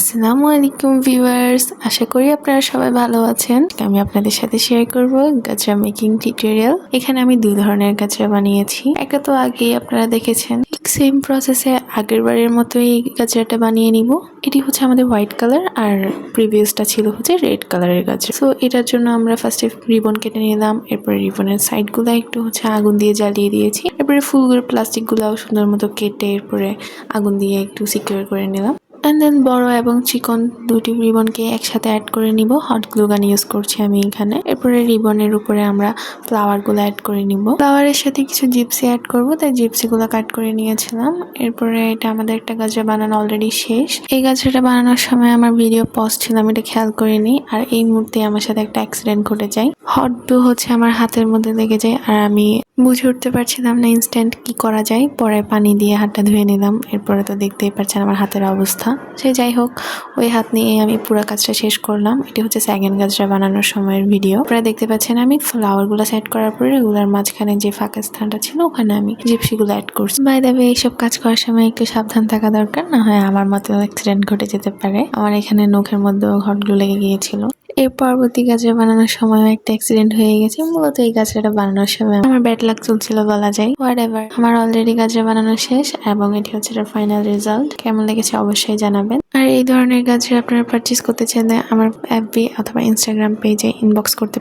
আসসালামু আলাইকুম ভিউয়ার্স, আশা করি আপনারা সবাই ভালো আছেন। আমি আপনাদের সাথে শেয়ার করব গাজরা মেকিং টিউটোরিয়াল। এখানে আমি দুই ধরনের গাজরা বানিয়েছি। একটা তো আগেই আপনারা দেখেছেন, ঠিক সেম প্রসেসে আগের বারের মতোই এই গাজরাটা বানিয়ে নিব। এটি হচ্ছে আমাদের হোয়াইট কালার আর প্রিভিয়াসটা ছিল হচ্ছে রেড কালারের গাজরা। সো এটার জন্য আমরা ফার্স্টে রিবন কেটে নিলাম, এরপরে রিবনের সাইডগুলো একটু হচ্ছে আগুন দিয়ে জ্বালিয়ে দিয়েছি। এরপরে ফুলগুলো প্লাস্টিকগুলোও সুন্দর মতো কেটে এরপরে আগুন দিয়ে একটু সিকিউর করে নিলাম। অ্যান্ড দেন বড় এবং চিকন দুটি রিবনকে একসাথে অ্যাড করে নিব। হট গ্লু গান ইউজ করছি আমি এখানে। এরপরে রিবনের উপরে আমরা ফ্লাওয়ারগুলো অ্যাড করে নিব। ফ্লাওয়ারের সাথে কিছু জিপসি অ্যাড করব, তাই জিপসিগুলো কাট করে নিয়েছিলাম। এরপরে এটা আমাদের একটা গাজরা বানানো অলরেডি শেষ। এই গাজরাটা বানানোর সময় আমার ভিডিও পজ ছিল, আমি এটা খেয়াল করিনি। আর এই মুহূর্তে আমার সাথে একটা অ্যাক্সিডেন্ট ঘটে যায়। হট গ্লু হচ্ছে আমার হাতের মধ্যে লেগে যায় আর আমি বুঝে উঠতে পারছিলাম না ইনস্ট্যান্ট কি করা যায়। পরে পানি দিয়ে হাতটা ধুয়ে নিলাম। এরপরে তো দেখতেই পাচ্ছেন আমার হাতের অবস্থা। সে যাই হোক, ওই হাত নিয়ে আমি পুরো কাজটা শেষ করলাম। এটি হচ্ছে সেকেন্ড গাজরা বানানোর সময়ের ভিডিও। আপনারা দেখতে পাচ্ছেন আমি ফ্লাওয়ারগুলো সেট করার পরে ওগুলোর মাঝখানে যে ফাঁকা স্থানটা ছিল ওখানে আমি জিপসিগুলো অ্যাড করছি। বাই দ্য ওয়ে, এইসব কাজ করার সময় একটু সাবধান থাকা দরকার, না হয় আমার মতো অ্যাক্সিডেন্ট ঘটে যেতে পারে। আমার এখানে নখের মধ্যেও হট গ্লু লেগে গিয়েছিল। এর পরবর্তী গাজরা বানানোর সময় একটা অ্যাক্সিডেন্ট হয়ে গেছে। মূলত এই গাজরাটা বানানোর সময় আমার ব্যাড লাক চলছিল বলা যায়। হোয়াটএভার, আমার অলরেডি গাজরা বানানো শেষ এবং এটি হচ্ছে এটার ফাইনাল রেজাল্ট। কেমন লেগেছে অবশ্যই জানাবেন। আর এই ধরনের গাজরা আপনারা পারচেজ করতে চাইলে আমার এফবি অথবা ইনস্টাগ্রাম পেজে ইনবক্স করতে